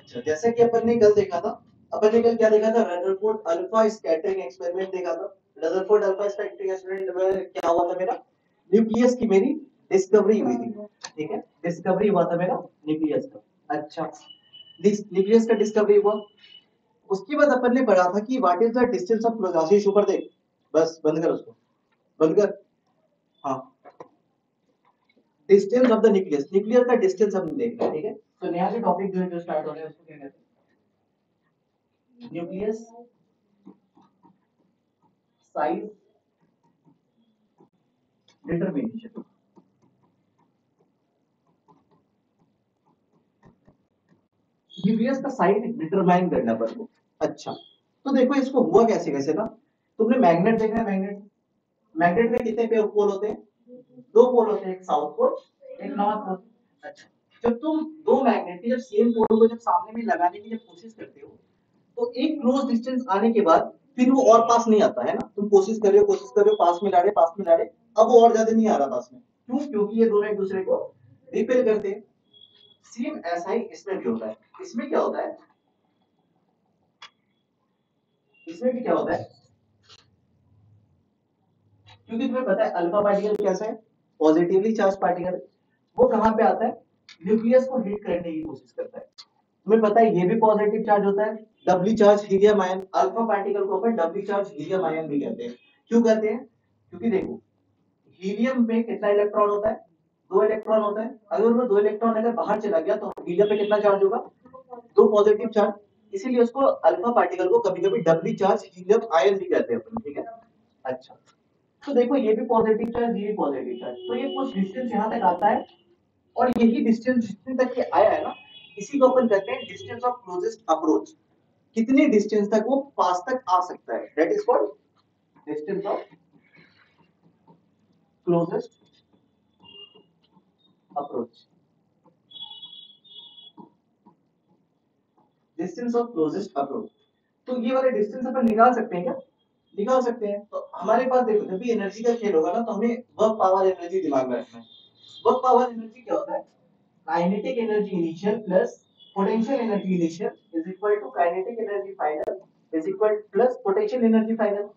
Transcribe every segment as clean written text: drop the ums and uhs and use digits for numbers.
अच्छा, जैसा कि अपन ने कल देखा था, अपन ने कल क्या देखा था, रदरफोर्ड अल्फा स्कैटरिंग एक्सपेरिमेंट देखा था। रदरफोर्ड अल्फा स्कैटरिंग एक्सपेरिमेंट में क्या हुआ था, मेरा न्यूक्लियस की मेरी डिस्कवरी हुई थी। ठीक है, डिस्कवरी हुआ था मेरा न्यूक्लियस का। अच्छा, न्यूक्लियस का डिस्कवरी हुआ। उसके बाद अपन ने पढ़ा था कि what is the distance of close, Ashish ऊपर देख, बस बंद कर उसको, बंद कर। हाँ, distance of the nucleus, nucleus का डिस्टेंस हम देख रहे हैं। ठीक है, तो नया जो टॉपिक जो स्टार्ट हो रहा है उसको क्या कहते हैं, न्यूक्लियस साइज डिटरमिनेशन। न्यूक्लियस का साइज डिटरमाइन करना पड़ता है। अच्छा, तो देखो इसको हुआ कैसे कैसे ना, तुमने मैग्नेट देखा है, मैग्नेट, मैग्नेट में कितने पे पोल होते हैं, दो पोल होते हैं, एक साउथ पोल एक नॉर्थ पोल। अच्छा, जब तुम दो मैग्नेट की जब सेम पोल को जब सामने में लगाने की जब कोशिश करते हो, तो एक क्लोज डिस्टेंस आने के बाद फिर वो और पास नहीं आता है ना, तुम कोशिश कर रहे हो, पास में ला रहे, पास में ला रहे, अब वो और ज्यादा नहीं आ रहा पास में। क्यों? क्योंकि ये दोनों एक दूसरे को रिपेल करते हैं। सेम ऐसा ही इसमें भी होता है। इसमें क्या होता है, इसमें भी क्या होता है, क्योंकि तुम्हें पता है अल्फा पार्टिकल कैसा है, पॉजिटिवली चार्ज पार्टिकल। वो कहां पे आता है, न्यूक्लियस को हिट करने की कोशिश करता है। तुम्हें पता है ये भी पॉजिटिव चार्ज होता है, doubly charge helium ion. Alpha particle को अपन डबली चार्ज हीलियम आयन भी कहते हैं। क्यों कहते हैं, क्योंकि देखो हीलियम में कितना इलेक्ट्रॉन होता है, दो इलेक्ट्रॉन होता है। अगर वो दो इलेक्ट्रॉन अगर बाहर चला गया तो हीलियम पे कितना चार्ज होगा, दो पॉजिटिव चार्ज। इसीलिए उसको अल्फा पार्टिकल को कभी कभी डबली चार्ज हीलियम आयन भी कहते हैं अपन। ठीक है, अच्छा, तो देखो ये भी पॉजिटिव चार्ज, ये भी पॉजिटिव चार्ज, तो ये कुछ डिस्टेंस यहाँ तक आता है, और यही डिस्टेंस जितने तक ये आया है ना, इसी को अपन कहते हैं डिस्टेंस ऑफ क्लोजेस्ट अप्रोच। कितनी डिस्टेंस तक वो पास तक आ सकता है, that is called distance of closest approach. Distance of closest approach, तो ये वाले डिस्टेंस अपन निकाल सकते हैं क्या, निकाल सकते हैं। तो हमारे पास देखो जब भी एनर्जी का खेल होगा ना, तो हमें वर्क पावर एनर्जी दिमाग में रखना है। वर्क पावर एनर्जी क्या होता है, kinetic energy initial plus potential energy initial is equal to kinetic energy final is equal plus potential energy final.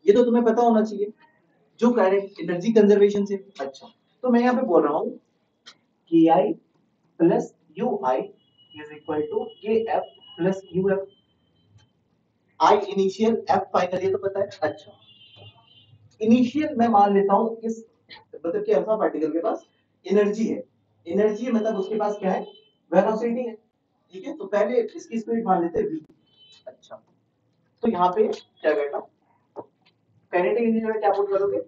ये तो तुम्हें पता होना चाहिए, जो काइनेटिक एनर्जी कंजर्वेशन से। अच्छा, तो मैं यहाँ पे बोल रहा हूँ कि I plus U I is equal to K F plus U F. I initial F final, ये तो पता है। अच्छा, इनिशियल मैं मान लेता हूँ इस, मतलब कि अल्फा पार्टिकल के पास एनर्जी है। एनर्जी मतलब उसके पास क्या है, वेलोसिटी है। ठीक है, तो पहले इसकी स्पीड मान लेते हैं v। अच्छा, तो यहाँ पे क्या करना, काइनेटिक एनर्जी में क्या पुट करोगे,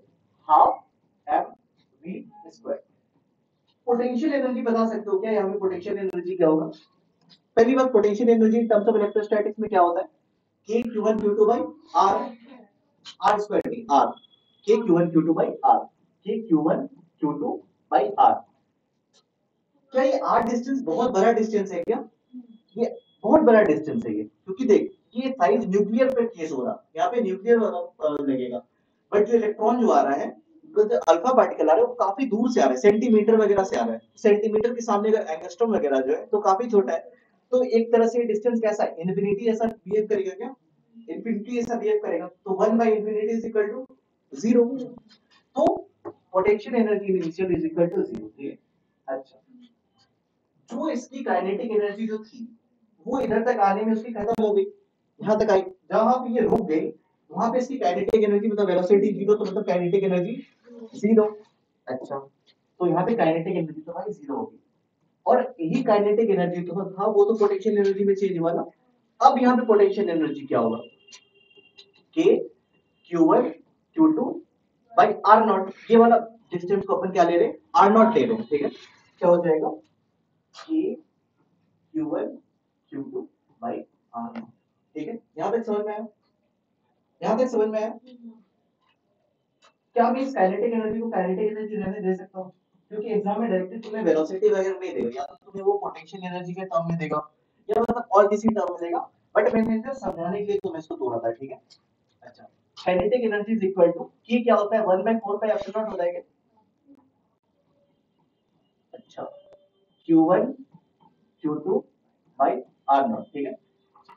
half M V square. Potential energy बता सकते हो क्या, यहाँ पे पोटेंशियल एनर्जी क्या होगा। पहली बात, potential energy in terms of electrostatics में क्या होता है, k q1 q2 by r, r square t r, k q1 q2 by r, k q1 q2 by r। क्या ये r डिस्टेंस बहुत बड़ा डिस्टेंस है क्या, ये बहुत बड़ा डिस्टेंस है ये, क्योंकि देख ये साइज न्यूक्लियर पे केस हो रहा, यहाँ पे न्यूक्लियर लगेगा, बट जो इलेक्ट्रॉन जो आ रहा है, जो अल्फा पार्टिकल आ रहा है वो काफी दूर से आ रहा है, सेंटीमीटर वगैरह से आ रहा है। सेंटीमीटर के सामने अगर एंगस्ट्रॉम वगैरह जो है तो काफी छोटा है। तो एक तरह से डिस्टेंस कैसा है, इन्फिनिटी ऐसा बिहेव करेगा क्या, इन्फिनिटी ऐसा बिहेव करेगा, तो 1 by infinity is equal to 0। तो potential energy initial is equal to 0। ठीक है, अच्छा, जो इसकी काइनेटिक एनर्जी जो थी वो इधर तक आने में उसकी खत्म हो गई, यहाँ तक आई, जहां पे ये रुक गई वहां पे इसकी काइनेटिक एनर्जी मतलब वेलोसिटी 0, तो मतलब काइनेटिक एनर्जी 0। अच्छा, तो यहाँ पे काइनेटिक एनर्जी तो भाई 0 होगी, और यही काइनेटिक एनर्जी तो था वो तो पोटेंशियल एनर्जी में चेंज हुआ ना। अब यहाँ पे पोटेंशियल एनर्जी क्या होगा, k q1 q2 by r not. ये वाला डिस्टेंस को अपन क्या ले रहे हैं, r नॉट ले रहे हैं। ठीक है, क्या हो जाएगा, k q1 q2 by r not. ठीक है, यहाँ तक समझ में आया, यहाँ तक समझ में आया। क्या मैं इस काइनेटिक एनर्जी को काइनेटिक एनर्जी रहने दे सकता हूँ, क्योंकि एग्जाम में डायरेक्टली तुम्हें वेलोसिटी वगैरह नहीं देगा, या तो तुम्हें वो पोटेंशियल एनर्जी के टर्म में देगा, या मतलब और किसी टर्म में देगा, बट मैंने इसे समझाने के लिए तुम्हें इसको तोड़ा था। ठीक है, अच्छा, kinetic energy is equal to की क्या होता है, 1/4 हो जाएगा। अच्छा, q1 q2 by are not, ठीक है।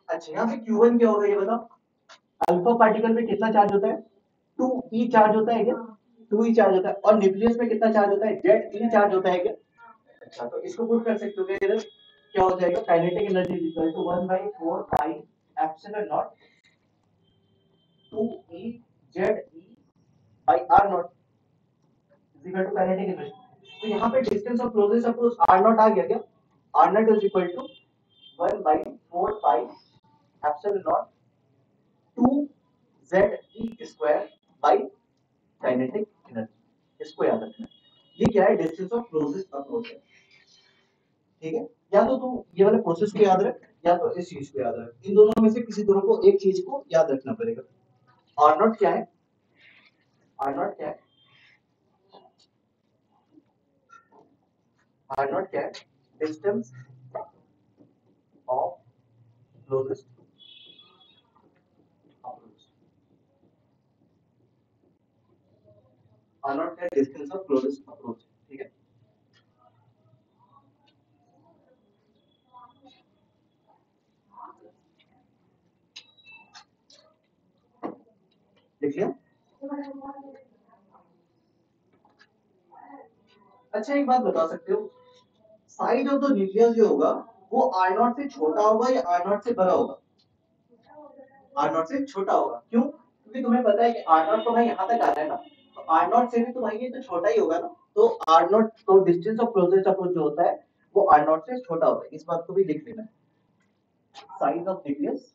अच्छा यहाँ पे Q1 क्या होगा ये बताओ। अल्फा पार्टिकल में कितना चार्ज होता है, 2e चार्ज होता है क्या, 2e चार्ज होता है। और न्यूक्लियस में कितना चार्ज होता है, Ze चार्ज होता है क्या। अच्छा तो इसको पुट कर सकते हो क्या इधर, क्या हो जाएगा, kinetic energy equal to 1/4 pi epsilon naught 2e Ze by r naught is equal to kinetic energy. तो यहाँ पे distance of closest approach r naught आ गया क्या, r naught is equal to 1/4 pi epsilon naught 2 square by kinetic energy. इसको याद रखना, ये क्या है, डिस्टेंस ऑफ क्लोजेस्ट अप्रोच है, ठीक है। या तो तू ये वाले प्रोसेस को याद रख, या तो इस चीज को याद रख, इन दोनों में से किसी दोनों को एक चीज को याद रखना पड़ेगा। आर नॉट क्या है, आर नॉट क्या है, आर नॉट क्या है, distance of closest approach. R naught क्या है, डिस्टेंस ऑफ क्लोजेस्ट अप्रोच, ठीक है। लिख लिया। अच्छा एक बात बता सकते हो, साइज ऑफ द न्यूक्लियस जो होगा वो आर नॉट से छोटा होगा या आर नॉट से बड़ा होगा, आर नॉट से छोटा होगा, क्यों, क्योंकि तुम्हें पता है कि आर नॉट तो भाई यहाँ तक आ रहा है ना, तो आर नॉट से भी तो भाई ये तो छोटा ही होगा ना। तो आर नॉट तो डिस्टेंस ऑफ क्लोजेस्ट अप्रोच जो होता है वो आर नॉट से छोटा होता है, इस बात को भी लिख लेना। Size of nucleus,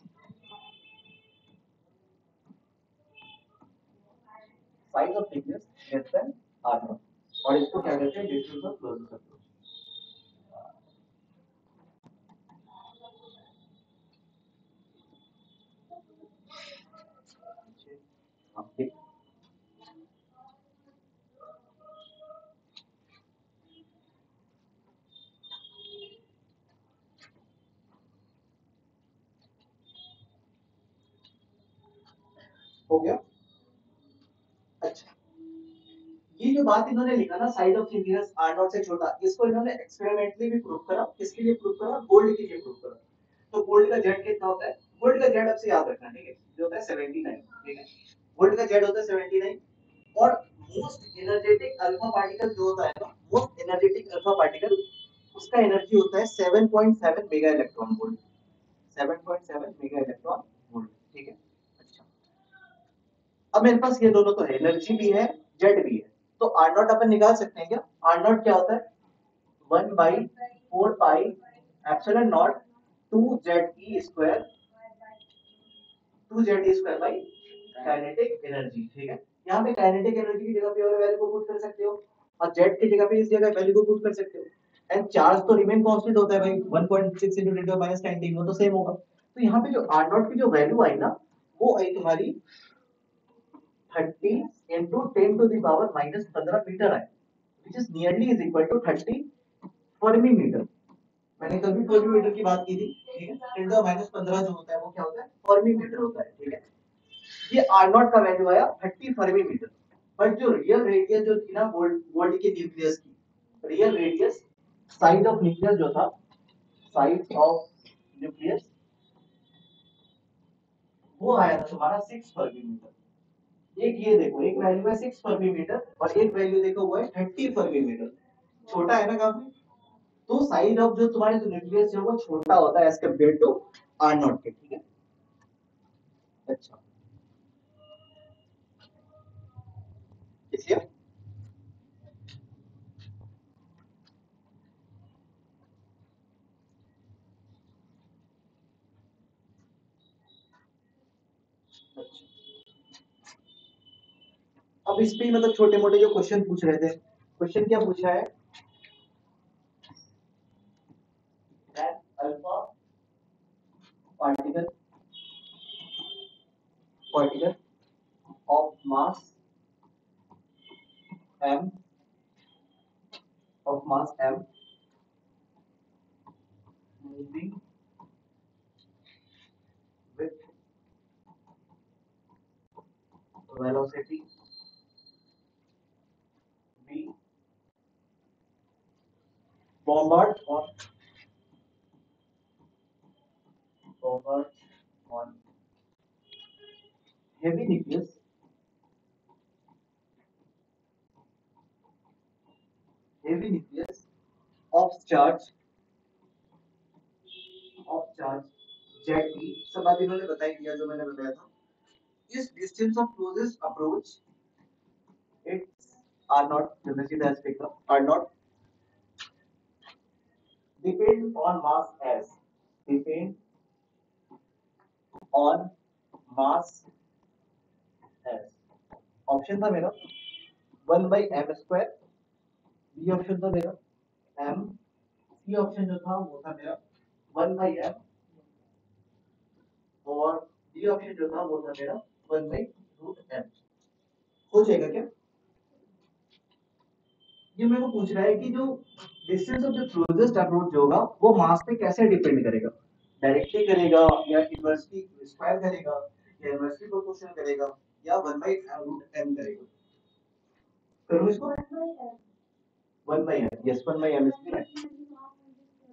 size of nucleus less than R naught, और इसको क्या कहते हैं, डिस्टेंस ऑफ क्लोजेस्ट अप्रोच। हो गया। अच्छा ये जो बात इन्होंने लिखा ना, size of nucleus R naught से छोटा, इसको इन्होंने एक्सपेरिमेंटली भी प्रूव करा। किसके लिए प्रूव करा, गोल्ड के लिए प्रूव करा। तो गोल्ड का जेड कितना होता है, गोल्ड का जेड अब से याद रखना, ठीक है, जो होता है 79, ठीक है। गोल्ड का जेड होता है 79, और मोस्ट एनर्जेटिक अल्फा पार्टिकल जो होता है ना, मोस्ट एनर्जेटिक अल्फा पार्टिकल, उसका एनर्जी होता है 7.7 mega electron volt, 7.7 mega electron volt, ठीक है। अच्छा अब मेरे पास ये दोनों तो है, एनर्जी भी है, जेड भी है, तो आर नॉट अपन निकाल सकते हैं क्या। आर नॉट क्या होता है, 1/4 pi epsilon naught 2 Z square by kinetic energy, ठीक है। यहाँ पे काइनेटिक एनर्जी की जगह पे और वैल्यू को पुट कर सकते हो, और जेड की जगह पे इस जगह वैल्यू को पुट कर सकते हो। एंड चार्ज तो रिमेन कांस्टेंट होता है भाई, 1.6 into 10⁻19, वो तो सेम होगा। तो यहाँ पे जो आर नॉट की जो वैल्यू आई ना, वो आई तुम्हारी 30 into 10 to the power -15 metre है, which is nearly is equal to 30 fermi metre. मैंने कभी फर्मी मीटर की बात की थी, ठीक है। 10⁻15 जो होता है वो क्या होता है, फर्मी मीटर होता है, ठीक है। ये आर नॉट का वैल्यू आया 30 फर्मी मीटर। बट जो रियल रेडियस जो थी ना गोल्ड गोल्ड के न्यूक्लियस की, real radius, size of nucleus जो था, साइज ऑफ न्यूक्लियस वो आया था तुम्हारा 6 फर्मी मीटर। एक ये देखो, एक वैल्यू है 6 फर्मी मीटर, और एक वैल्यू देखो वो है 30 फर्मी मीटर, छोटा है ना काफी। तो साइज ऑफ जो तुम्हारे जो न्यूक्लियस है वो छोटा होता है as compare to R naught के, ठीक है। अच्छा इसलिए अब इस पे मतलब छोटे मोटे जो क्वेश्चन पूछ रहे थे, क्वेश्चन क्या पूछा है, alpha particle particle of mass m, of mass m moving with velocity v bombard on occurs on heavy nucleus of charge Z सब बात इन्होंने बताई दिया जो मैंने बताया था. Is distance of closest approach it's are not the aspect are not depend on mass as depend on mass as option था मेरा 1/m². बी ऑप्शन था मेरा m. सी ऑप्शन जो था वो था मेरा 1/m. और डी ऑप्शन जो था वो था मेरा 1/√m. हो जाएगा क्या? ये मेरे को पूछ रहा है कि जो distance of the closest approach जो होगा वो मास पे कैसे डिपेंड करेगा. डायरेक्टली करेगा या इनवर्सली स्क्वायर करेगा या इनवर्सली प्रोपोर्शनल करेगा या 1/√m करेगा. करूं इसको 1/m. Yes 1/m is correct.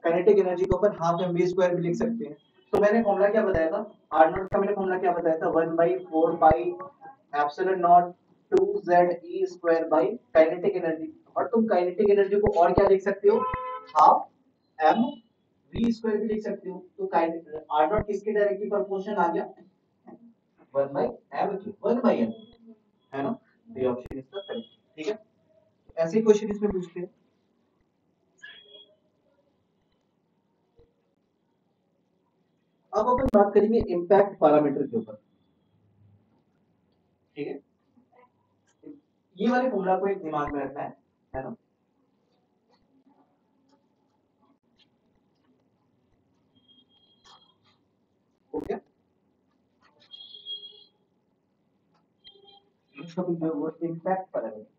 Kinetic energy को अपन हाफ mv² भी लिख सकते हैं. तो मैंने फॉर्मूला क्या बताया था? r नॉट का मैंने फॉर्मूला क्या बताया था? 1/4 pi epsilon naught 2ze² by kinetic energy. और तुम काइनेटिक एनर्जी को और क्या लिख सकते हो? हाफ mv² भी लिख सकते हो. तो काइनेटिक r नॉट किसके डायरेक्टली प्रोपोर्शनल आ गया? 1/m की 1/m है ना. तो ये ऑप्शन इसका सही. ठीक है. ऐसे क्वेश्चन इसमें पूछते हैं. अब अपन बात करेंगे इम्पैक्ट पैरामीटर के ऊपर. ठीक है. ये वाले फॉर्मूला को एक दिमाग में रखना है ना. हो गया. इसका जो वो इम्पैक्ट पैरामीटर.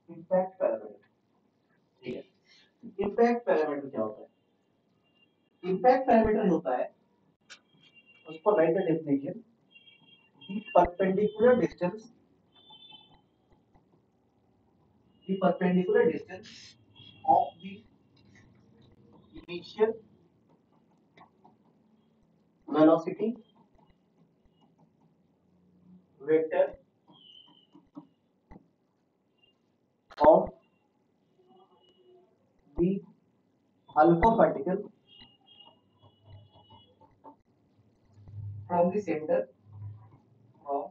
Impact parameter. ठीक है. इम्पैक्ट पैरामीटर क्या होता है? इम्पैक्ट पैरामीटर होता है उसको right the definition perpendicular distance of the initial velocity vector of the alpha particle from the center of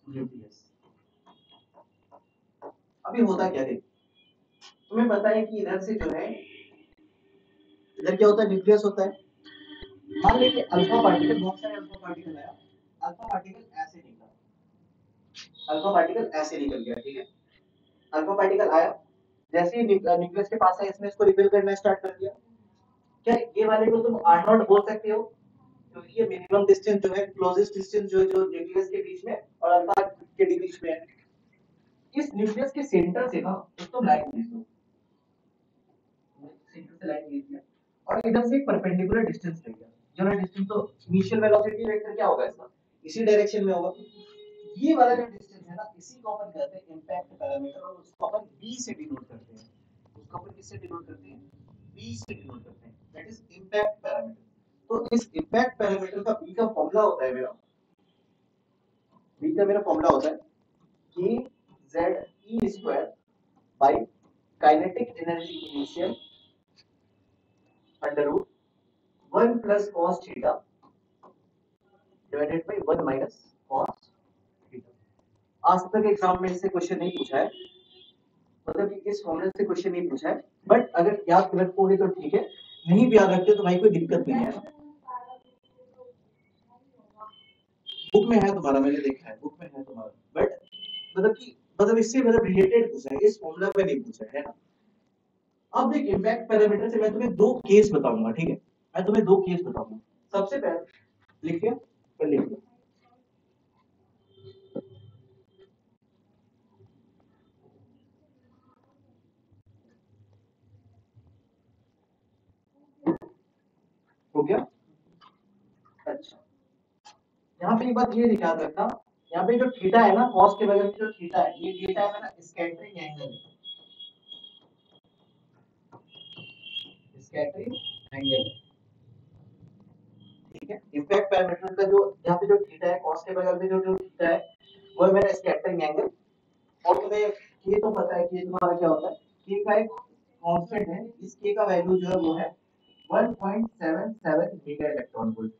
nucleus. अभी होता क्या है? तुम्हें पता है कि इधर से जो है इधर क्या होता है? न्यूक्लियस होता है. मान लीजिए अल्फा पार्टिकल, बहुत सारे अल्फा पार्टिकल आया. अल्फा पार्टिकल ऐसे निकला. अल्फा पार्टिकल ऐसे निकल गया. ठीक है. अल्फा पार्टिकल आया, जैसे ही न्यूक्लियस के पास है इसने इसको रिपेल करना स्टार्ट कर दिया. क्या ये वाले को तुम आर नॉट बोल सकते हो? क्योंकि ये मिनिमम डिस्टेंस जो है, क्लोजेस्ट डिस्टेंस जो न्यूक्लियस के बीच में और अल्फा के बीच में है. इस न्यूक्लियस के सेंटर से ना तो लाइन खींच दो. सेंटर से लाइन खींच दिया और इधर से एक परपेंडिकुलर डिस्टेंस ले गया. जो है डिस्टेंस तो इनिशियल वेलोसिटी वेक्टर क्या होगा इसका? इसी डायरेक्शन में होगा. ये वाला जो डिस्टेंस है ना इसी को अपन कहते हैं इंपैक्ट पैरामीटर. और उसको अपन b से डिनोट करते हैं. उसको अपन किससे डिनोट करते हैं? b से डिनोट करते हैं. That is impact parameter. तो इस इंपैक्ट पैरामीटर का b का फॉर्मूला होता है मेरा. b का मेरा फॉर्मूला होता है k z e square by kinetic energy initial under root 1 plus cos theta divided by 1 minus cos theta. आज तक एग्जाम में इससे क्वेश्चन नहीं पूछा है, मतलब कि इस फॉर्मूले से क्वेश्चन नहीं पूछा है. बट अगर याद रखोगे तो ठीक है, नहीं भी याद रखते तो भाई कोई दिक्कत नहीं है. बुक में है तुम्हारा, मैंने देखा है बुक में है तुम्हारा. बट मतलब इससे मतलब रिलेटेड पूछा है, इस फॉर्मूला पे नहीं पूछा है ना. अब देख इंपैक्ट पैरामीटर से मैं तुम्हें दो केस बताऊंगा. ठीक है. मैं तुम्हें दो केस बताऊंगा. सबसे पहले लिखिए, कर लिखिए. हो गया. अच्छा यहाँ पे एक बात ये याद रखना, यहाँ पे जो थीटा है ना, कॉस के बगल में जो थीटा है, ये थीटा है ना स्कैटरिंग एंगल, स्कैटरिंग एंगल, ठीक है। इम्पैक्ट पैरामीटर का जो यहाँ पे जो थीटा है, कॉस के बगल में जो थीटा है, वो है मेरा स्कैटरिंग एंगल। और तुम्हें ये तो पता है कि तुम्हारा क्या होता है, के का एक कांस्टेंट है, इस के का वैल्यू जो है वो है 1.77 मीटर इलेक्ट्रॉन वोल्ट।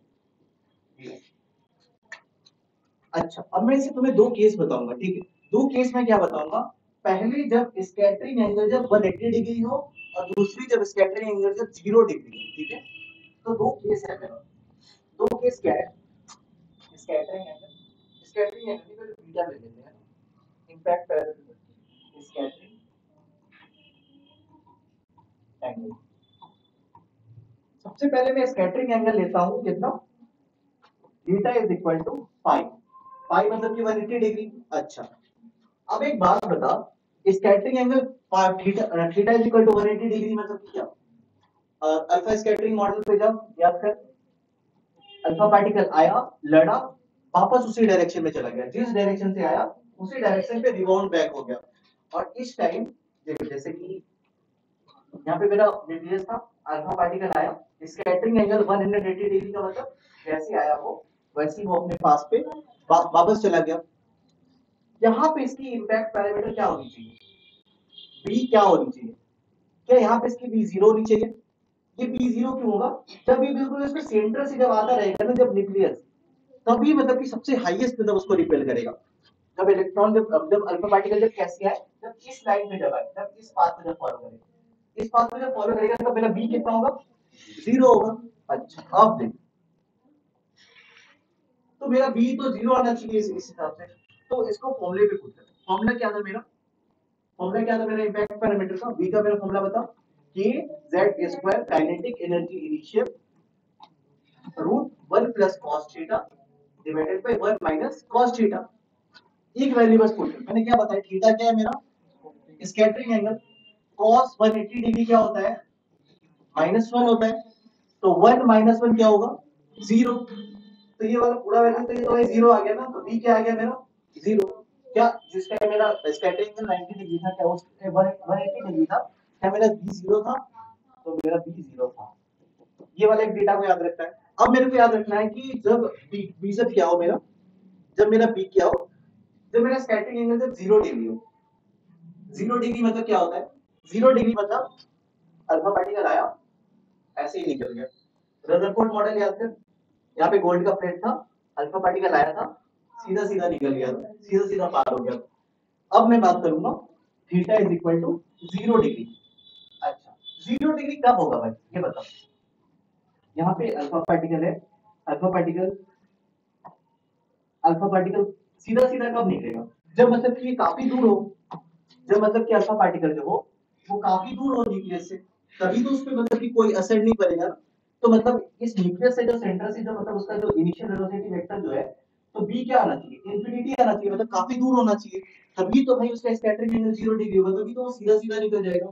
अच्छा, अब मैं इसे तुम्हें दो केस बताऊंगा, ठीक है। दो केस में क्या बताऊंगा, पहले जब स्कैटरिंग एंगल जब 180 डिग्री हो, और दूसरी जब स्कैटरिंग एंगल जब 0 डिग्री हो, ठीक है। तो दो केस है मेरा, दो केस क्या है, स्कैटरिंग एंगल का जो थीटा ले लेते हैं, इंपैक्ट पैरामीटर स्कैटरिंग एंगल। सबसे पहले मैं स्कैटरिंग एंगल लेता हूं कितना, theta is equal to pi, pi मतलब कि 180 डिग्री। अच्छा, अब एक बात बता, scattering angle theta theta is equal to 180 degree मतलब क्या, अल्फा स्कैटरिंग मॉडल पे जब याद कर, अल्फा पार्टिकल आया, लड़ा, वापस उसी डायरेक्शन में चला गया, जिस डायरेक्शन से आया उसी डायरेक्शन पे रिबाउंड बैक हो गया। और इस टाइम जैसे कि यहाँ पे मेरा न्यूक्लियस था, अल्फा पार्टिकल आया, स्कैटरिंग एंगल 180 डिग्री का मतलब जैसे आया वो वैसे ही वो अपने पास पे वापस चला गया। यहाँ पे इसकी इंपैक्ट पैरामीटर क्या होनी चाहिए, बी क्या होनी चाहिए, क्या यहाँ पे इसकी बी जीरो होनी चाहिए। ये बी जीरो क्यों होगा, जब ये बिल्कुल इसके सेंटर से जब आता रहेगा ना, जब न्यूक्लियस, तभी मतलब कि सबसे हाईएस्ट मतलब उसको रिपेल करेगा। जब इलेक्ट्रॉन जब अल्फा पार्टिकल जब कैसे आए, जब इस लाइन में जब आए, जब इस पाथ में जब फॉलो करेगा, इस पाथ में जब फॉलो करेगा तो मेरा बी कितना होगा, जीरो होगा। अच्छा, अब देख, तो मेरा बी तो जीरो आना चाहिए इस हिसाब से। तो इसको फॉर्मूले पे पुट कर, फॉर्मूला क्या था मेरा, फॉर्मूला क्या था मेरा इंपैक्ट पैरामीटर का, बी का मेरा फॉर्मूला बता, K Z square kinetic energy initial root 1 plus cos theta divided by 1 minus cos theta. एक वैल्यू बस पुट कर, मैंने क्या बताया, थीटा क्या है मेरा, स्कैटरिंग एंगल, cos 180 डिग्री क्या होता है, -1 होता है, तो 1 -1 क्या होगा, जीरो। तो ये वाला पूरा वैल्यू तो ये तो जीरो आ गया ना, तो b क्या आ गया मेरा, जीरो। क्या जिसका मेरा स्कैटरिंग एंगल 90 डिग्री था, क्या उस 180 डिग्री था, क्या मेरा b जीरो था, तो मेरा b जीरो था। ये वाला एक डेटा को याद रखना है। अब मेरे को याद रखना है कि जब b जब क्या हो मेरा, जब मेरा b क्या हो, जब मेरा स्कैटरिंग एंगल जब 0 डिग्री हो, 0 डिग्री मतलब क्या होता है, 0 डिग्री मतलब अल्फा पार्टिकल आया, ऐसे ही निकल गया। रदरफोर्ड मॉडल याद कर, यहाँ पे गोल्ड का प्लेट था, अल्फा पार्टिकल आया था, सीधा सीधा निकल गया था, सीधा सीधा पार हो गया। अब मैं बात करूंगा theta is equal to 0 degree. अच्छा, 0 डिग्री कब होगा भाई, ये बताओ। यहाँ पे अल्फा पार्टिकल है, अल्फा पार्टिकल, अल्फा पार्टिकल सीधा सीधा कब निकलेगा, जब मतलब कि ये काफी दूर हो, जब मतलब कि अल्फा पार्टिकल जो हो वो काफी दूर हो न्यूक्लियस से, तभी तो उस पे मतलब कि कोई असर नहीं पड़ेगा ना। तो मतलब इस न्यूक्लियस से जो सेंटर से जो मतलब उसका जो इनिशियल वेलोसिटी वेक्टर जो है, तो बी क्या आना चाहिए, इंफिनिटी आना चाहिए, मतलब काफी दूर होना चाहिए, तभी तो भाई उसका स्कैटरिंग एंगल 0 डिग्री होगा, तभी तो वो सीधा सीधा निकल जाएगा।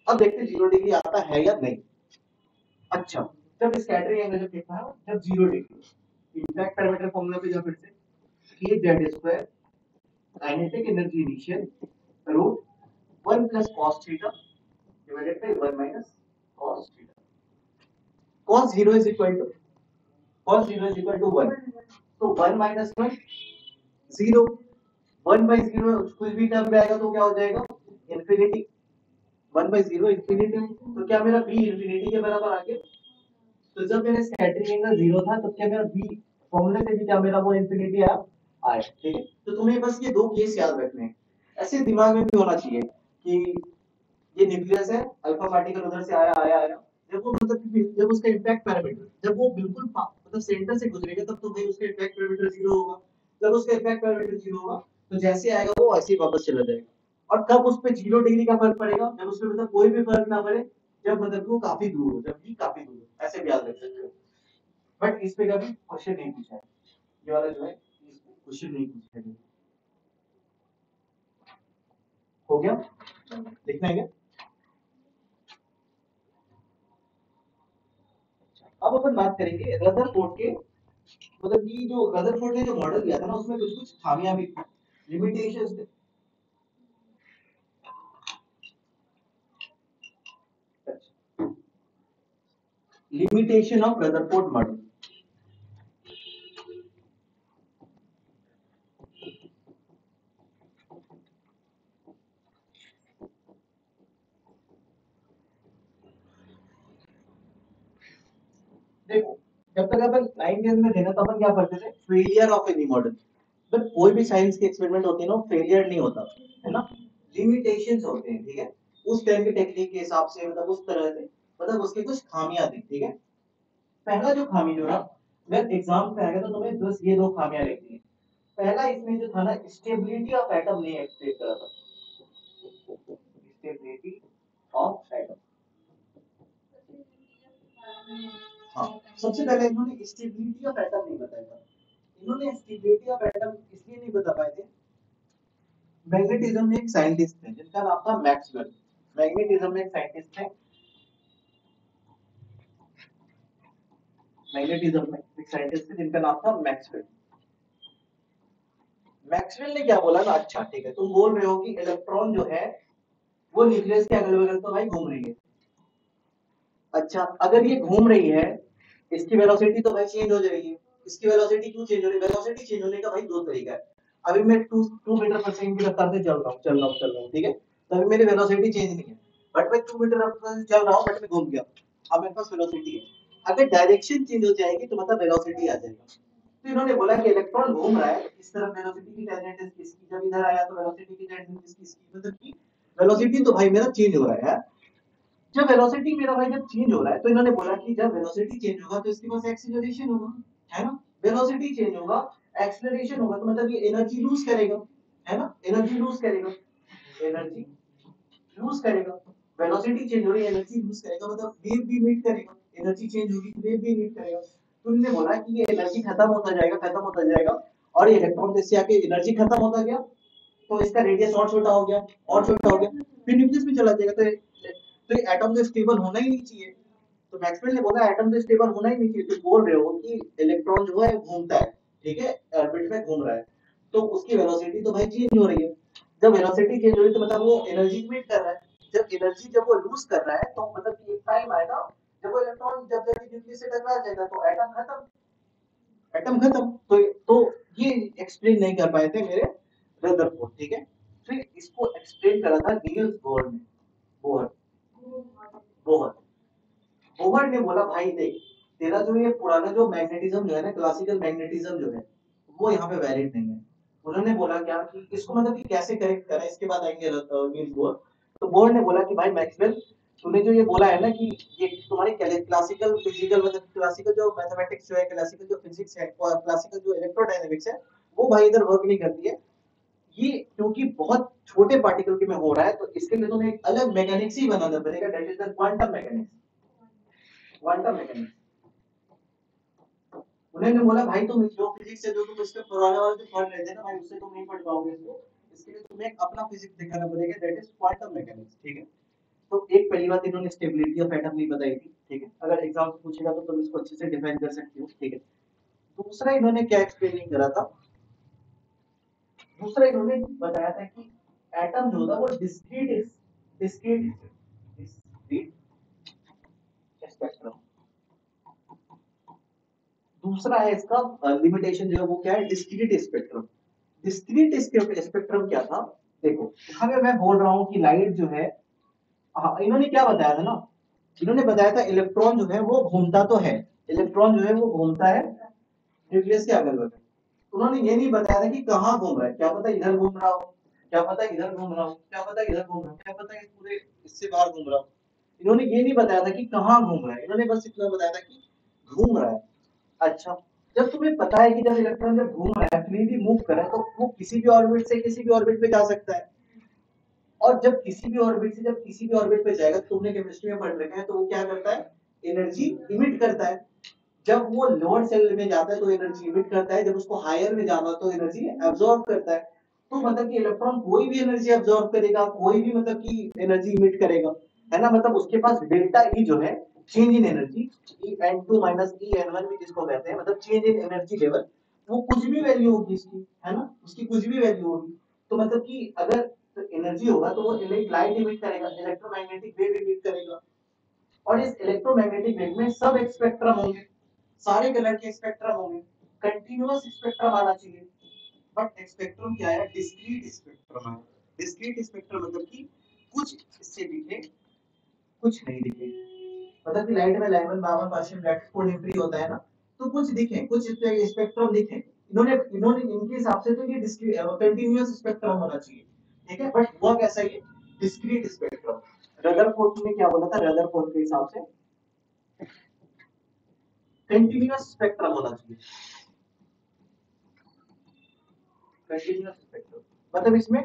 अब देखते हैं 0 डिग्री आता है या नहीं। अच्छा, जब स्कैटरिंग एंगल जब कितना है, जब 0 डिग्री, इंपैक्ट पैरामीटर फॉर्मूला पे जा फिर से, k z square kinetic energy initial root 1 plus cos theta divided by 1 minus cos theta. Cos 0 is equal to, cos 0 is equal to 1. तो 1 minus 1 0, 1 by 0 कुछ भी टर्म में आएगा तो क्या हो जाएगा, इंफिनिटी। 1 by 0 इंफिनिटी, तो क्या मेरा b इंफिनिटी के बराबर आ गया। तो जब मेरा स्कैटरिंग एंगल 0 था, तब क्या मेरा b फॉर्मूले से भी क्या मेरा वो इंफिनिटी आया, आया, ठीक है। तो तुम्हें बस ये दो केस याद रखने हैं, ऐसे दिमाग में भी होना चाहिए कि ये न्यूक्लियस है, अल्फा पार्टिकल उधर से आया आया आया, जब वो मतलब जब उसका इंपैक्ट पैरामीटर जब वो बिल्कुल मतलब सेंटर से गुजरेगा, तब तो भाई उसका इंपैक्ट पैरामीटर जीरो होगा। जब उसका इंपैक्ट पैरामीटर जीरो होगा, तो जैसे आएगा वो ऐसे ही वापस चला जाएगा। और कब उस पे 0 डिग्री का फर्क पड़ेगा, जब उसमें मतलब कोई भी फर्क ना पड़े, जब मतलब वो काफी दूर हो, जब भी काफी दूर हो, ऐसे भी याद रख सकते हो। बट इस पे कभी क्वेश्चन नहीं पूछा है, ये वाला जो है क्वेश्चन नहीं पूछा है। हो गया, लिखना है क्या। अब अपन बात करेंगे रदरफोर्ड के मतलब कि जो रदरफोर्ड ने जो मॉडल दिया था ना उसमें कुछ कुछ खामियां भी थी, लिमिटेशंस थे। Limitation of Rutherford model. देखो जब तक अपन 9th में थे ना तो अपन क्या पढ़ते थे, failure of any model. But कोई भी साइंस के एक्सपेरिमेंट होते हैं ना फेलियर नहीं होता है ना, लिमिटेशंस होते हैं, ठीक है। उस टाइम की टेक्निक के हिसाब से मतलब उस तरह से, मतलब उसकी कुछ खामियां थी, ठीक है। पहला जो खामी जो ना, अगर एग्जाम पे आएगा तो तुम्हें बस ये दो खामियां लिखनी है। पहला इसमें जो था ना, स्टेबिलिटी ऑफ एटम नहीं एक्सप्लेन करा था, स्टेबिलिटी ऑफ एटम। हाँ, सबसे पहले इन्होंने स्टेबिलिटी ऑफ एटम नहीं बताया था। इन्होंने स्टेबिलिटी ऑफ एटम इसलिए नहीं बता पाए थे, मैग्नेटिज्म में एक साइंटिस्ट थे जिनका नाम था मैक्सवेल। मैग्नेटिज्म में एक साइंटिस्ट थे, मैग्नेटिज्म में एक साइंटिस्ट थे जिनका नाम था मैक्सवेल। मैक्सवेल ने क्या बोला ना, अच्छा ठीक है तुम बोल रहे हो कि इलेक्ट्रॉन जो है वो न्यूक्लियस के अगल बगल तो भाई घूम रही है। अच्छा अगर ये घूम रही है, इसकी वेलोसिटी तो भाई चेंज हो जाएगी। इसकी वेलोसिटी क्यों चेंज हो रही है, वेलोसिटी चेंज होने का भाई दो तरीका है। अभी मैं 2 मीटर पर सेकंड की रफ्तार से चल रहा हूँ, ठीक है। तो अभी मेरी वेलोसिटी चेंज नहीं है, बट मैं 2 मीटर रफ्तार से चल रहा हूँ, बट मैं घूम गया। अब मेरे पास वेलोसिटी है। अगर डायरेक्शन चेंज हो जाएगी तो मतलब वेलोसिटी आ जाएगा। तो इन्होंने बोला कि इलेक्ट्रॉन घूम रहा है, इस तरफ वेलोसिटी की टेंजेंट इसकी, जब इधर आया तो वेलोसिटी की टेंजेंट इसकी, मतलब कि वेलोसिटी तो भाई मेरा चेंज हो रहा है। जब वेलोसिटी मेरा भाई जब चेंज हो रहा है तो इन्होंने बोला कि जब वेलोसिटी चेंज होगा तो इसके पास एक्सीलरेशन होगा, है ना। वेलोसिटी चेंज होगा, एक्सीलरेशन होगा, तो मतलब ये एनर्जी लूज करेगा, है ना, एनर्जी लूज करेगा, एनर्जी लूज करेगा। वेलोसिटी चेंज हो रही है, एनर्जी लूज करेगा, मतलब वेव भी मीट करेगा, एनर्जी चेंज होगी वेव भी मीट करेगा। तो उन्होंने बोला कि ये एनर्जी खत्म होता जाएगा, खत्म होता जाएगा, और ये इलेक्ट्रॉन जैसे आके एनर्जी खत्म होता गया तो इसका रेडियस और छोटा हो गया, और छोटा हो गया, फिर न्यूक्लियस में चला जाएगा। तो ये एटम तो स्टेबल होना ही नहीं चाहिए। तो मैक्सवेल ने बोला एटम तो स्टेबल होना ही नहीं चाहिए। तो बोल रहे हो कि इलेक्ट्रॉन जो है घूमता है, ठीक है, ऑर्बिट में घूम रहा है, तो उसकी वेलोसिटी तो भाई चेंज हो रही है। जब वेलोसिटी चेंज हो रही है तो मतलब वो एनर्जी इमिट कर रहा है। जब एनर्जी जब वो लूज कर रहा है तो मतलब कि एक टाइम आएगा जब वो इलेक्ट्रॉन जब जाके न्यूक्लियस से टकरा जाएगा तो एटम खत्म, एटम खत्म। तो ये एक्सप्लेन नहीं कर पाए थे मेरे रदरफोर्ड, ठीक है। फिर इसको एक्सप्लेन करा था नील्स बोहर ने। बोहर, बोहर, बोहर ने बोला भाई देख, तेरा जो ये पुराना जो मैग्नेटिज्म जो है ना, क्लासिकल मैग्नेटिज्म जो है वो यहाँ पे वैलिड नहीं है। उन्होंने बोला क्या कि इसको मतलब कि कैसे करेक्ट करें, इसके बाद आएंगे नील्स बोहर। तो बोहर ने बोला कि भाई मैक्सवेल, तूने जो ये बोला है ना कि ये तुम्हारी क्लासिकल फिजिकल मतलब क्लासिकल जो मैथमेटिक्स जो है, क्लासिकल जो फिजिक्स है और क्लासिकल जो इलेक्ट्रोडायनेमिक्स है, वो भाई इधर वर्क नहीं करती है। ये क्योंकि बहुत छोटे पार्टिकल के में हो रहा है तो इसके लिए तुम्हें एक अलग मैकेनिक्स ही बनाना पड़ेगा, that is the quantum mechanics. Quantum mechanics, उन्होंने बोला भाई तुम जो फिजिक्स है जो तुम इसके पुराने वाले जो पढ़ रहे थे ना भाई, उससे तुम नहीं पढ़ पाओगे इसको। इसके लिए तुम्हें एक अपना फिजिक्स दिखाना पड़ेगा, दैट इज क्वांटम मैकेनिक्स, ठीक है। तो एक पहली बात इन्होंने स्टेबिलिटी ऑफ एटम नहीं बताई थी, ठीक है। अगर एग्जाम से पूछेगा तो तुम इसको अच्छे से डिफाइन कर सकते हो, ठीक है। दूसरा इन्होंने क्या एक्सप्लेन नहीं करा था, दूसरा इन्होंने बताया था कि एटम जो होता है वो डिस्क्रीट, डिस्क्रीट, डिस्क्रीट स्पेक्ट्रम। दूसरा है इसका लिमिटेशन जो है वो क्या है, डिस्क्रीट स्पेक्ट्रम। डिस्क्रीट स्पेक्ट्रम क्या था, देखो यहाँ पे मैं बोल रहा हूँ कि लाइट जो है, हाँ इन्होंने क्या बताया था ना, इन्होंने बताया था इलेक्ट्रॉन जो है वो घूमता तो है, इलेक्ट्रॉन जो है वो घूमता है न्यूक्लियस के अगल बगल। उन्होंने ये नहीं बताया था कि कहाँ घूम रहा है, क्या पता इधर घूम रहा हो, क्या पता इधर घूम रहा हो, क्या पता इधर घूम रहा हो, क्या पता इस पूरे इससे बाहर घूम रहा हो। इन्होंने ये नहीं बताया था कि कहाँ घूम रहा है, इन्होंने बस इतना बताया था कि घूम रहा है। अच्छा, जब तुम्हें पता है कि जब इलेक्ट्रॉन जब घूम रहा है, फ्रीली मूव कर रहा है, तो वो किसी भी ऑर्बिट से किसी भी ऑर्बिट पे जा सकता है। और जब किसी भी ऑर्बिट से जब किसी भी ऑर्बिट पे जाएगा, तुमने केमिस्ट्री में पढ़ रखा है, तो वो क्या करता है, एनर्जी इमिट करता है। जब वो लोअर सेल में जाता है तो एनर्जी इमिट करता है, जब उसको हायर में जाना तो एनर्जी एब्जॉर्ब करता है। तो मतलब कि इलेक्ट्रॉन कोई भी एनर्जी एब्जॉर्ब करेगा, कोई भी मतलब कि एनर्जी इमिट करेगा, है ना। मतलब उसके पास डेल्टा ई जो है change in energy En2 minus En1 भी जिसको कहते हैं, मतलब चेंज इन एनर्जी लेवल, वो कुछ भी वैल्यू होगी इसकी, है ना, उसकी कुछ भी वैल्यू होगी। तो मतलब कि अगर एनर्जी होगा तो वो लाइट इमिट करेगा, इलेक्ट्रोमैग्नेटिक वेव इमिट करेगा, और इस इलेक्ट्रोमैग्नेटिक वेव में सब स्पेक्ट्रम होंगे, सारे कलर के स्पेक्ट्रम होंगे, कंटिन्यूअस स्पेक्ट्रम आना चाहिए। बट स्पेक्ट्रम क्या है, डिस्क्रीट स्पेक्ट्रम है। डिस्क्रीट स्पेक्ट्रम मतलब कि कुछ इससे दिखे, कुछ नहीं दिखे, मतलब कि लाइट में लाइमन बाबा पाशियम ब्लैक कोड फ्री होता है ना, तो कुछ दिखे, कुछ स्पेक्ट्रम दिखे। इन्होंने इन्होंने इनके हिसाब से तो ये कंटीन्यूअस स्पेक्ट्रम होना चाहिए, ठीक है, बट हुआ कैसा, ये डिस्क्रीट स्पेक्ट्रम। रदरफोर्ड ने क्या बोला था, रदरफोर्ड के हिसाब से कंटीन्यूअस स्पेक्ट्रम होना चाहिए, कंटीन्यूअस स्पेक्ट्रम, मतलब इसमें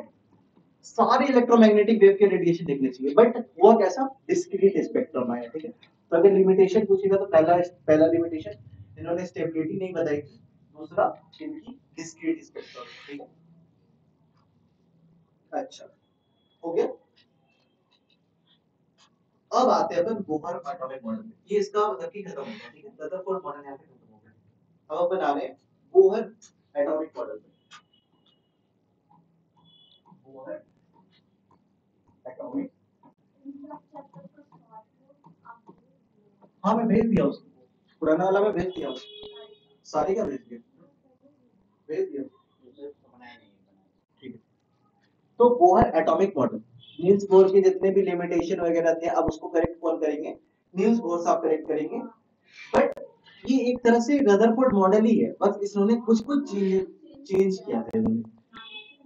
सारे इलेक्ट्रोमैग्नेटिक वेव के रेडिएशन देखने चाहिए, बट वो कैसा, डिस्क्रीट स्पेक्ट्रम है, ठीक है। तो अगर लिमिटेशन पूछेगा तो पहला पहला लिमिटेशन इन्होंने स्टेबिलिटी नहीं बताई थी, दूसरा इनकी डिस्क्रीट स्पेक्ट्रम, ठीक है। अच्छा, हो गया। अब आते हैं अपन बोहर एटॉमिक मॉडल में, ये इसका मतलब कि खत्म हो गया, ठीक है, रदरफोर्ड मॉडल यहाँ पे खत्म हो गया। अब अपन आ रहे हैं बोहर एटॉमिक मॉडल में। बोहर एटॉमिक, हाँ मैं भेज दिया उसको, पुराना वाला मैं भेज दिया उसको, सारी का भेज दिया, भेज दिया, ठीक है। तो Bohr atomic model, Niels Bohr के जितने भी लिमिटेशन वगैरह थे, अब उसको करेक्ट कौन करेंगे, नील्स बोर साहब करेक्ट करेंगे। बट ये एक तरह से रदरफोर्ड मॉडल ही है, बस इन्होंने कुछ कुछ चेंज किया था इन्होंने।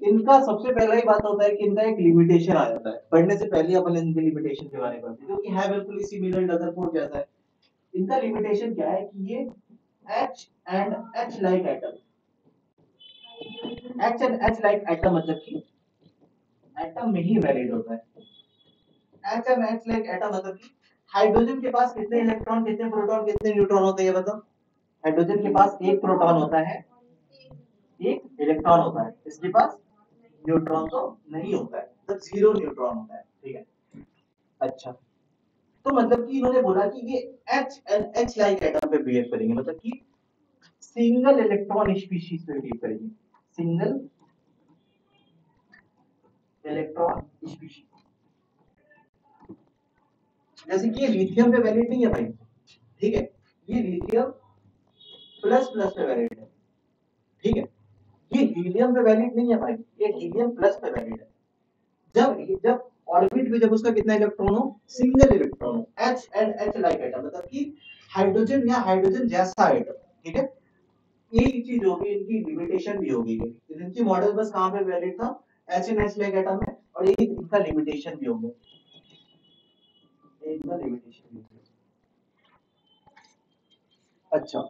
इनका सबसे पहला ही बात होता है कि इनका एक लिमिटेशन आ जाता है, पढ़ने से पहले अपन इनके लिमिटेशन के बारे में पढ़ते हैं, क्योंकि है बिल्कुल ही सिमिलर रदरफोर्ड जैसा है। इनका लिमिटेशन क्या है कि ये H and H like atom, H and H like atom मतलब कि एटम में ही वैलिड होता है। H and H like atom मतलब कि हाइड्रोजन के पास कितने इलेक्ट्रॉन, कितने प्रोटॉन, कितने न्यूट्रॉन होते हैं, ये बताओ। हाइड्रोजन के पास एक प्रोटॉन होता है, एक इलेक्ट्रॉन होता है, इसके पास न्यूट्रॉन तो नहीं होता है, तो जीरो न्यूट्रॉन होता है, ठीक है। अच्छा, तो मतलब कि इन्होंने बोला कि ये H and H like atom पे बिहेव करेंगे, मतलब कि सिंगल इलेक्ट्रॉन स्पीशीज पे बिहेव करेंगे, सिंगल इलेक्ट्रॉन स्पीशीज। जैसे कि ये लिथियम पे वैलिड नहीं है भाई, ठीक है, ये लिथियम प्लस प्लस पे वैलिड है, ठीक है। ये हीलियम पे वैलिड नहीं है भाई, ये हीलियम प्लस पे वैलिड है। जब जब ऑर्बिट में जब उसका कितना इलेक्ट्रॉन हो, सिंगल इलेक्ट्रॉन हो, H and H like atom, मतलब कि हाइड्रोजन या हाइड्रोजन जैसा एटम, ठीक है। यही चीज होगी, इनकी लिमिटेशन भी होगी, इनकी मॉडल बस कहां पे वैलिड था, H and H like atom में, और यही इनका लिमिटेशन भी होगा, इनका लिमिटेशन भी होगा। अच्छा,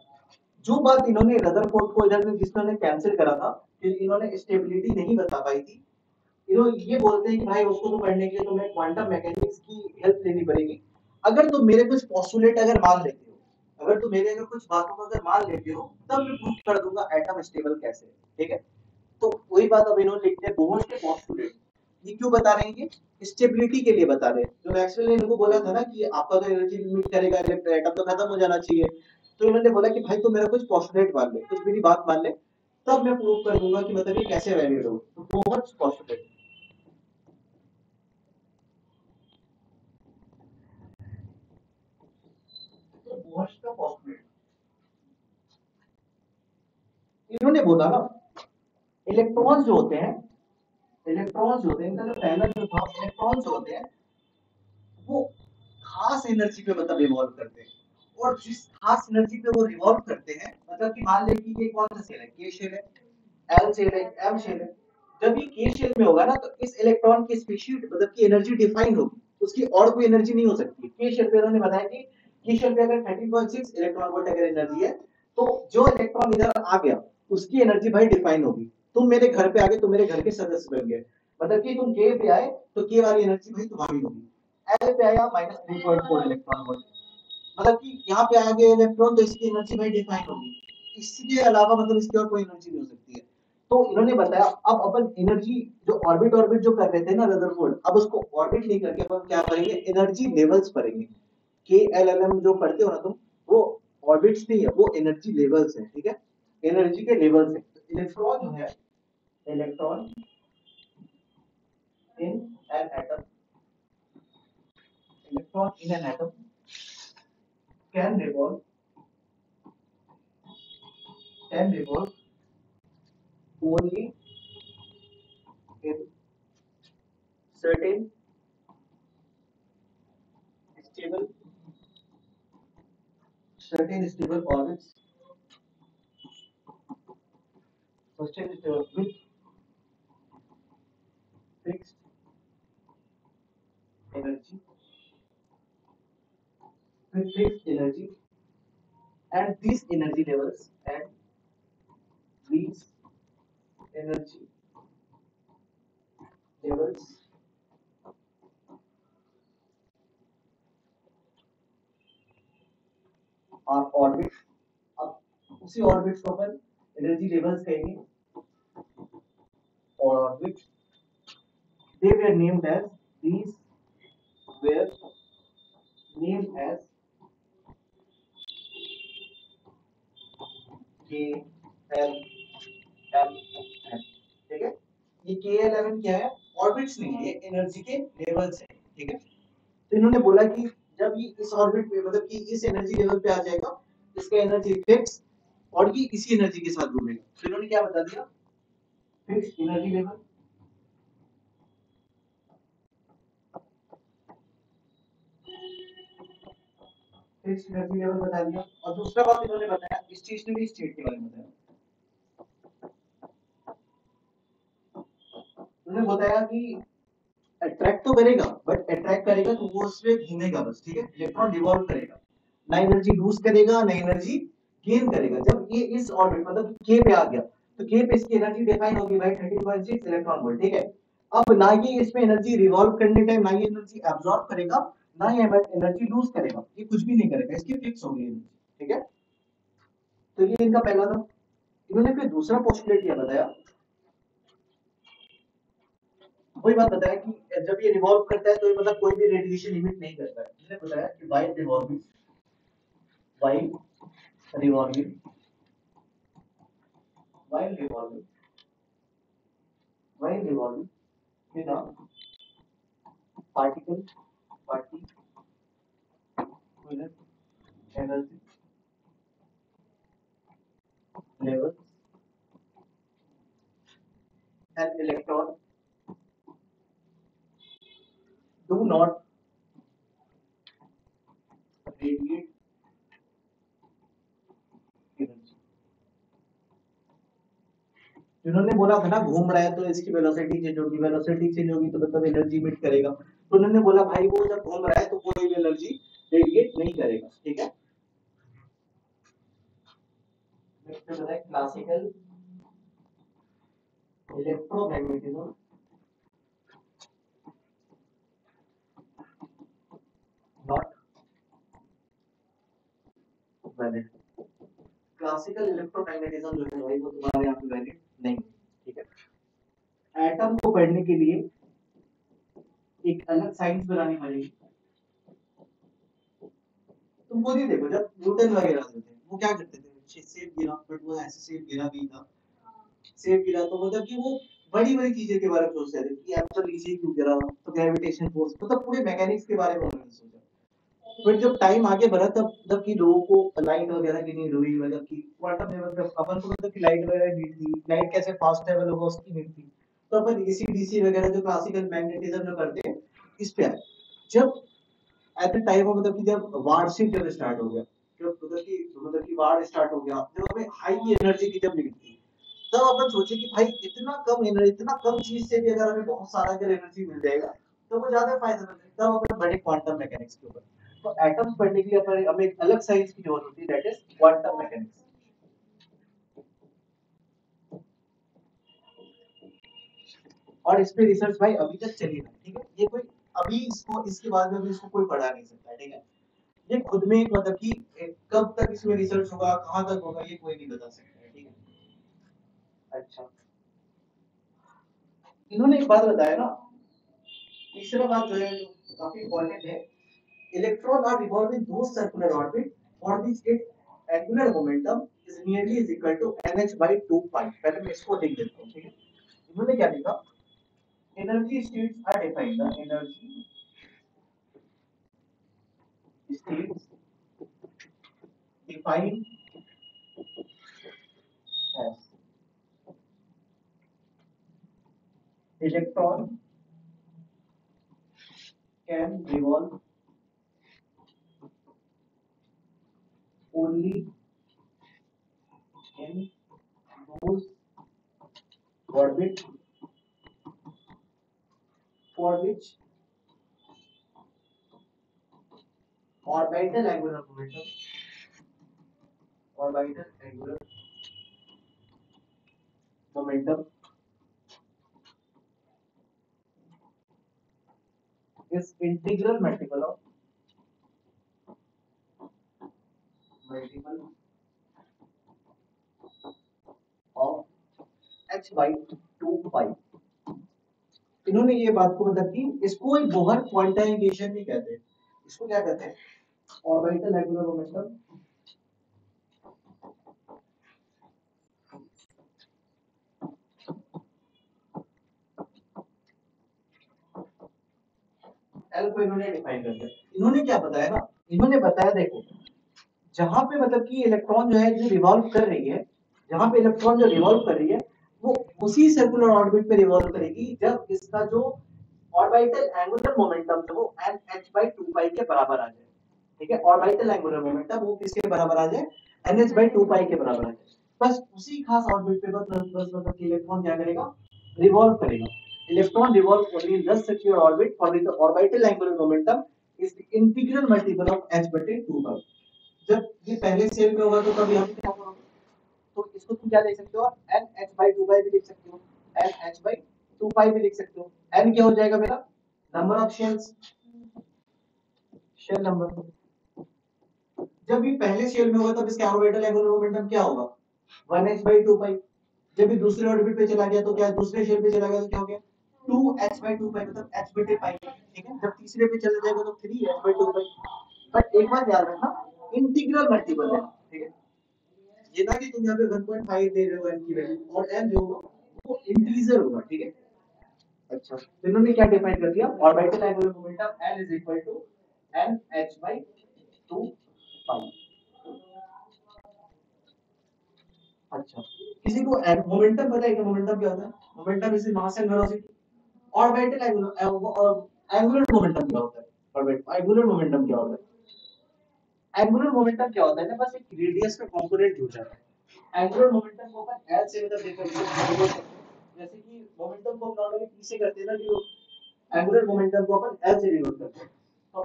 जो बात इन्होंने रदरफोर्ड को इधर में जिसने कैंसिल करा था कि इन्होंने स्टेबिलिटी नहीं बता पाई थी, ये बोलते हैं कि भाई उसको तो पढ़ने के लिए तुम्हें क्वांटम मैकेनिक्स की हेल्प लेनी पड़ेगी। अगर तुम मेरे कुछ पोस्टुलेट अगर मान लेते हो, अगर तुम मेरे अगर कुछ बातों को अगर मान लेते हो, तब मैं प्रूव कर दूंगा एटम स्टेबल कैसे है, ठीक है। तो वही बात अब इन्होंने लिखते हैं बोहर के पोस्टुलेट। ये क्यों बता रहे हैं, ये स्टेबिलिटी के लिए बता रहे हैं। जो मैक्सवेल ने इनको बोला था ना कि आपका तो एनर्जी लिमिट करेगा, एटम तो खत्म हो जाना चाहिए, तो इन्होंने बोला कि भाई तुम मेरा कुछ पोस्टुलेट मान ले, कुछ मेरी बात मान ले, तब मैं प्रूव कर दूंगा कि मतलब ये कैसे वैलिड हो। तो बोहर पोस्टुलेट, इन्होंने बोला ना, इलेक्ट्रॉन्स जो होते हैं, इलेक्ट्रॉन्स जो होते हैं, इनका जो पहला जो था, इलेक्ट्रॉन्स जो होते हैं वो खास एनर्जी पे मतलब रिवॉल्व करते हैं, और जिस खास एनर्जी पे वो रिवॉल्व करते हैं, मतलब कि मान लें कि ये कौन सा शेल है, के शेल है, एल शेल है, एम शेल है। जब ये के शेल में होगा ना, तो इस इलेक्ट्रॉन की स्पीशीज मतलब की एनर्जी डिफाइन होगी, उसकी और कोई एनर्जी नहीं हो सकती। के शेल पे उन्होंने बताया कि के शेल पे अगर 13.6 इलेक्ट्रॉन वोल्ट अगर एनर्जी है, तो जो इलेक्ट्रॉन इधर आ गया उसकी एनर्जी भाई डिफाइन होगी। तुम मेरे घर पे आ गए, तुम मेरे घर के सदस्य बन गए, मतलब कि तुम के पे आए तो के वाली एनर्जी भाई तुम्हारी होगी। एल पे आया -3.4 इलेक्ट्रॉन वोल्ट, मतलब कि यहाँ पे आ गए इलेक्ट्रॉन, तो इसकी एनर्जी भाई डिफाइन होगी, इसके अलावा मतलब इसकी और कोई एनर्जी नहीं हो सकती है। तो इन्होंने बताया अब अपन एनर्जी जो ऑर्बिट ऑर्बिट जो कर रहे थे ना रदरफोर्ड, अब उसको ऑर्बिट नहीं करके अपन क्या करेंगे, एनर्जी लेवल्स पढ़ेंगे। KLLM जो पढ़ते हो ना तुम, वो ऑर्बिट्स नहीं है, वो एनर्जी लेवल्स है, ठीक है, एनर्जी के लेवल्स है। इलेक्ट्रॉन जो है, electron in an atom, electron in an atom can revolve, can revolve only in certain stable, certain stable orbits, certain stable with fixed energy, with fixed energy, and these energy levels, and these energy levels are orbits. अब उसी orbits को अपन energy levels कहेंगे, or orbits. They were named as, these were named as K, L, M, N, ठीक है। ये KL11 क्या है, orbits नहीं है, ये एनर्जी के लेवल्स है, ठीक है। तो इन्होंने बोला कि जब ये इस ऑर्बिट पे, मतलब कि इस एनर्जी लेवल पे आ जाएगा, इसका एनर्जी फिक्स, और ये इसी एनर्जी के साथ घूमेगा। तो इन्होंने क्या बता दिया, fix energy level, fix energy level बता दिया। और दूसरा बात इन्होंने बताया स्टेशनरी स्टेट के बारे में बताया। उन्होंने बताया कि अट्रैक्ट तो करेगा, बट अट्रैक्ट करेगा तो वो उसमें घूमेगा बस, ठीक है, इलेक्ट्रॉन रिवॉल्व करेगा, ना एनर्जी लूज करेगा ना एनर्जी गेन करेगा। जब ये इस ऑर्बिट मतलब के पे आ गया, तो के पे इसकी एनर्जी डिफाइन होगी भाई 13.6 इलेक्ट्रॉन वोल्ट, ठीक है। अब ना ये इसमें एनर्जी रिवॉल्व करने टाइम ना ये एनर्जी एब्जॉर्ब करेगा, ना ये एनर्जी लूज करेगा, ये कुछ भी नहीं करेगा, इसकी फिक्स होगी एनर्जी, ठीक है। तो ये इनका पहला था। इन्होंने फिर दूसरा पोस्टुलेट क्या बताया, वही बात बताया कि जब ये रिवॉल्व करता है तो ये मतलब कोई भी रेडिएशन इमिट नहीं करता है। इसने बताया कि while revolving while revolving while revolving in a particle energy level, an electron do not radiate energy। इन्होंने बोला था ना घूम रहा है तो इसकी वेलोसिटी चेंज होगी, वेलोसिटी चेंज होगी तो मतलब एनर्जी इमिट करेगा। तो उन्होंने बोला भाई वो जब घूम रहा है तो कोई भी एनर्जी रेडिएट नहीं करेगा, ठीक है। नेक्स्ट बताए classical electromagnetism not valid. Classical electromagnetism जो है भाई वो तुम्हारे यहाँ पे वैलिड नहीं, ठीक है। एटम को पढ़ने के लिए एक अलग साइंस बनानी पड़ेगी। तुम खुद ही देखो, जब न्यूटन वगैरह थे वो क्या करते थे, सेब गिरा, बट वो ऐसे सेब गिरा भी था, सेब गिरा तो मतलब कि वो बड़ी बड़ी चीजें के बारे में सोचते थे कि एक्चुअली नीचे क्यों गिरा, तो ग्रेविटेशन फोर्स, मतलब पूरे मैकेनिक्स के बारे में उन्होंने सोचा। फिर जब टाइम आगे बढ़ा तब कि लोगों को लाइट वगैरह की नीड हुई, मतलब कि क्वांटम लेवल पे अपन को मतलब कि लाइट वगैरह नीड थी, लाइट कैसे फास्ट ट्रैवल होगा उसकी नीड थी। तो अपन एसी डीसी वगैरह जो क्लासिकल मैग्नेटिज्म जो करते हैं इस पे आए। जब एट द टाइम ऑफ मतलब कि जब वारशिप जब स्टार्ट हो गया, जब मतलब कि वार स्टार्ट हो गया, जब हमें हाई एनर्जी की जब नीड थी, तब अपन सोचे कि भाई इतना कम एनर्जी, इतना कम चीज से भी अगर हमें बहुत सारा अगर एनर्जी मिल जाएगा तो वो ज्यादा फायदेमंद है। तब अपन बढ़े क्वांटम मैकेनिक्स के ऊपर। तो एटम्स पढ़ने के लिए अपन हमें एक अलग साइंस की जरूरत होती है, दैट इज क्वांटम मैकेनिक्स। और इस पे रिसर्च भाई अभी तक चली रही है, ठीक है। ये कोई अभी इसको इसके बाद में भी इसको कोई पढ़ा नहीं सकता, ठीक है। ये खुद में एक मतलब कि कब तक इसमें रिसर्च होगा, कहाँ तक होगा, ये कोई नहीं बता सकता है, ठीक है। अच्छा, इन्होंने एक बात बताया ना, तीसरा बात जो है जो काफी इम्पोर्टेंट है, electron are revolving those circular orbit for which its angular momentum is nearly is equal to nh by 2 pi। पहले मैं इसको लिख देता हूँ, ठीक है। इन्होंने क्या लिखा, energy states are defined, the energy states defined as electron can revolve only in those orbit for which orbital angular momentum is integral multiple of h by 2 pi। इन्होंने ये बात को मतलब कि इसको एक बोहर क्वांटाइजेशन नहीं कहते, इसको क्या कहते हैं, ऑर्बिटल एंगुलर मोमेंटम। एल को इन्होंने डिफाइन कर दिया। इन्होंने क्या बताया ना, इन्होंने बताया देखो, जहां पे मतलब कि इलेक्ट्रॉन जो है जो रिवॉल्व कर रही है, जहां पे इलेक्ट्रॉन जो रिवॉल्व कर रही है वो उसी सर्कुलर ऑर्बिट पे रिवॉल्व करेगी जब इसका जो ऑर्बिटल एंगुलर मोमेंटम है वो nh/2 पाई के बराबर आ जाए, ठीक है। ऑर्बिटल एंगुलर मोमेंटम वो किसके बराबर आ जाए, nh/2 पाई के बराबर आ जाए। बस उसी खास ऑर्बिट पे बस मतलब कि इलेक्ट्रॉन क्या करेगा, रिवॉल्व करेगा। Electron revolve only in the circular orbit for the orbital angular momentum is the integral multiple of h/2 पाई। जब ये पहले सेल में होगा तो तब यहाँ पे क्या होगा, तो इसको तुम क्या लिख सकते हो, n h by 2 pi भी लिख सकते हो, n h by 2 pi भी लिख सकते हो। n क्या हो जाएगा मेरा, number of shells, shell number. जब ये पहले शेल में होगा तब इसका ऑर्बिटल एंगुलर मोमेंटम क्या होगा, 1h by 2 pi। जब ये दूसरे ऑर्बिट पे चला गया तो क्या, दूसरे शेल पे चला गया तो क्या हो गया, 2h by 2 pi, मतलब h बटे pi, ठीक है। जब तीसरे पे चला जाएगा तो 3h by 2 pi। बट एक बात याद रखना, इंटीग्रल मल्टीपल है, ठीक है। ये ना कि तुम यहाँ पे 1.5 दे रहे हो n की वैल्यू और n जो होगा वो इंटीजर होगा, ठीक है। अच्छा, तो इन्होंने क्या डिफाइन कर दिया, orbital angular momentum n is equal to n h by 2 pi। अच्छा, किसी को मोमेंटम पता है कि मोमेंटम क्या होता है, momentum is mass and velocity. Orbital angular momentum क्या होता है, ऑर्बिटल एंगुलर मोमेंटम क्या होता है, एंगुलर मोमेंटम क्या होता है ना, बस एक रेडियस का कंपोनेंट जुड़ जाता है। एंगुलर मोमेंटम को अपन एल से मतलब देखो, जैसे कि मोमेंटम को हम नॉर्मली पी से करते हैं ना, जो एंगुलर मोमेंटम को अपन एल से डिनोट करते हैं। तो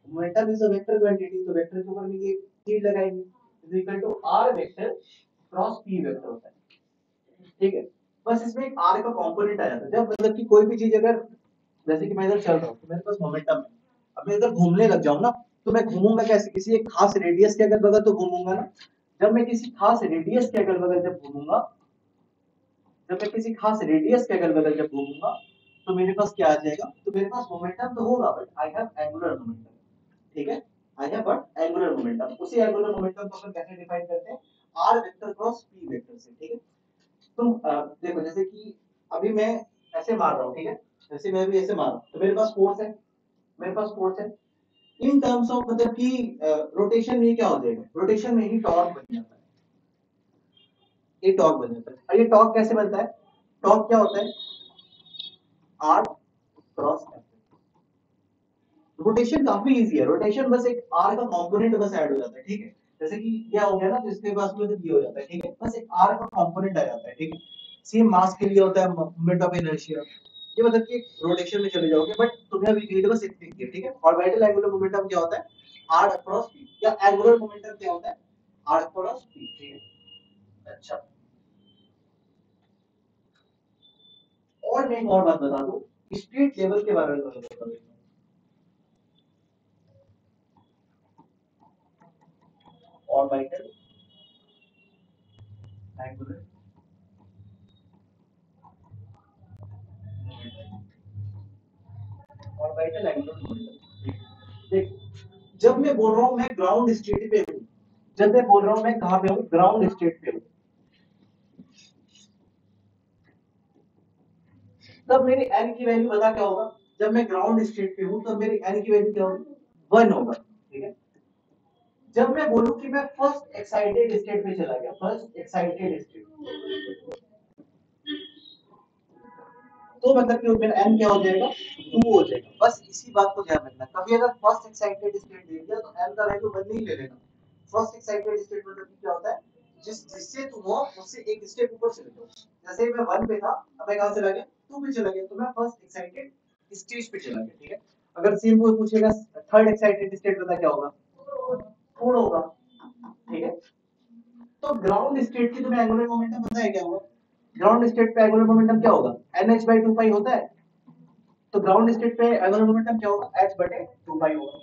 momentum is a vector quantity, तो वेक्टर के ऊपर में ये तीर लगाएंगे, is equal to R vector cross P vector होता है, ठीक है। बस इसमें एक आर का कंपोनेंट आ जाता है, जब मतलब कि कोई भी चीज अगर, जैसे कि मैं इधर चल रहा हूँ तो मेरे पास मोमेंटम है, अब मैं इधर घूमने लग जाऊं ना, तो मैं घूमूंगा कैसे, किसी एक खास रेडियस के अगल बगल तो घूमूंगा ना। जब मैं किसी खास रेडियस के अगल बगल जब घूमूंगा, जब मैं किसी खास रेडियस के अगल बगल जब घूमूंगा तो मेरे पास क्या आ जाएगा, तो मेरे पास मोमेंटम तो होगा but I have angular momentum, ठीक है। I have but angular momentum. उसी एंगुलर मोमेंटम को अपन कैसे डिफाइन करते हैं, R vector cross P vector से, ठीक है। तुम देखो, जैसे कि अभी मैं ऐसे मार रहा हूँ, ठीक है, जैसे मैं अभी ऐसे मार रहा हूँ तो मेरे पास फोर्स है, मेरे पास फोर्स है। इन टर्म्स ऑफ मतलब कि रोटेशन में क्या हो जाएगा, रोटेशन में ही टॉर्क बन जाता है, ये टॉर्क बन जाता है। और ये टॉर्क कैसे बनता है, टॉर्क क्या होता है, आर क्रॉस एफ। रोटेशन काफी इजी है, रोटेशन बस एक आर का कंपोनेंट बस ऐड हो जाता है, ठीक है। जैसे कि क्या हो गया ना, तो इसके पास में तो ये हो जाता है, ठीक है, बस एक आर का कंपोनेंट आ जाता है, ठीक है। सेम मास के लिए होता है मोमेंट ऑफ इनर्शिया। ये मतलब कि रोटेशन में चले जाओगे, बट तुम्हें अभी नीड बस इतनी है, ठीक है। ऑर्बिटल एंगुलर मोमेंटम क्या होता है, आर अक्रॉस पी, या एंगुलर मोमेंटम क्या होता है, आर अक्रॉस पी, ठीक है। अच्छा, और मैं एक और बात बता दूं, स्ट्रेट लेवल के बारे में बता दूं। Orbital angular momentum, orbital angular momentum, देख, बोल रहा हूँ मैं ग्राउंड स्टेट पे हूँ, जब मैं बोल रहा हूँ मैं कहाँ पे हूँ, ग्राउंड स्टेट पे हूँ, तब मेरी n की वैल्यू पता क्या होगा, जब मैं ग्राउंड स्टेट पे हूँ तब मेरी n की वैल्यू क्या होगी, 1 होगा, ठीक है। जब मैं बोलूँ कि मैं फर्स्ट एक्साइटेड स्टेट पे चला गया, फर्स्ट एक्साइटेड स्टेट, तो मतलब कि मेरा n क्या हो जाएगा, 2 हो जाएगा। बस इसी बात को ध्यान रखना, कभी अगर फर्स्ट एक्साइटेड स्टेट दे दिया तो n का वैल्यू 1 नहीं ले लेना। फर्स्ट एक्साइटेड स्टेट मतलब क्या होता है, जिससे तुम हो उससे एक स्टेप ऊपर चले जाओ। जैसे मैं 1 पे था, अब मैं कहां चला गया, 2 पे चला गया, तो मैं फर्स्ट एक्साइटेड स्टेज पे चला गया, ठीक है। अगर सेम कोई पूछेगा थर्ड एक्साइटेड स्टेट पता क्या होगा, 4 होगा, ठीक है। तो ग्राउंड स्टेट की तुम्हें एंगुलर मोमेंटम पता है क्या होगा, ग्राउंड स्टेट पे एंगुलर मोमेंटम क्या होगा, nh/2 पाई होता है, तो ग्राउंड स्टेट पे एंगुलर मोमेंटम क्या होगा, h/2 पाई होगा।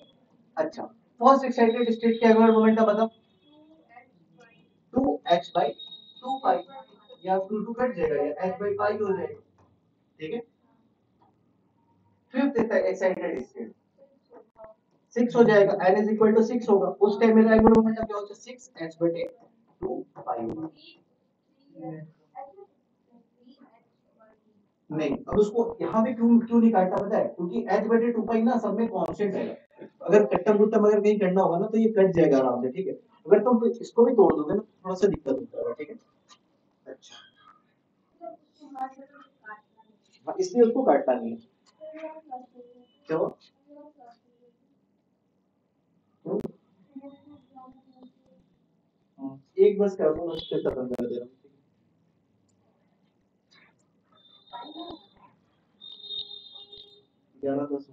अच्छा, फर्स्ट एक्साइटेड स्टेट के एंगुलर मोमेंटम बताओ, 2h/2 पाई, या 2 कट जाएगा, या h/पाई हो जाएगा, ठीक है। फिफ्थ एक्साइटेड स्टेट 6 हो जाएगा, n इज इक्वल टू 6 होगा, उस टाइम मेरा एंगुलर मोमेंटम क्या होगा, 6h/2 पाई होगा। नहीं, अब उसको यहाँ पे क्यों क्यों नहीं काटता पता है, क्योंकि h/2 पाई ना सब में कांस्टेंट है, अगर कट्टम कुट्टम अगर कहीं करना होगा ना तो ये कट जाएगा आराम से, ठीक है। अगर तुम इसको भी तोड़ दोगे ना थोड़ा सा दिक्कत होता है, ठीक है। अच्छा, हाँ, इसलिए उसको काटना नहीं है, क्यों, एक बस कर दो, उसके खत्म कर दे रहा हूँ, 11-10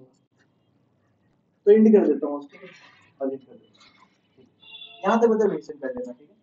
तो इंड कर देता हूँ, ठीक है, और इंड कर देता हूँ, यहाँ तक मतलब मेंशन कर देना, ठीक है।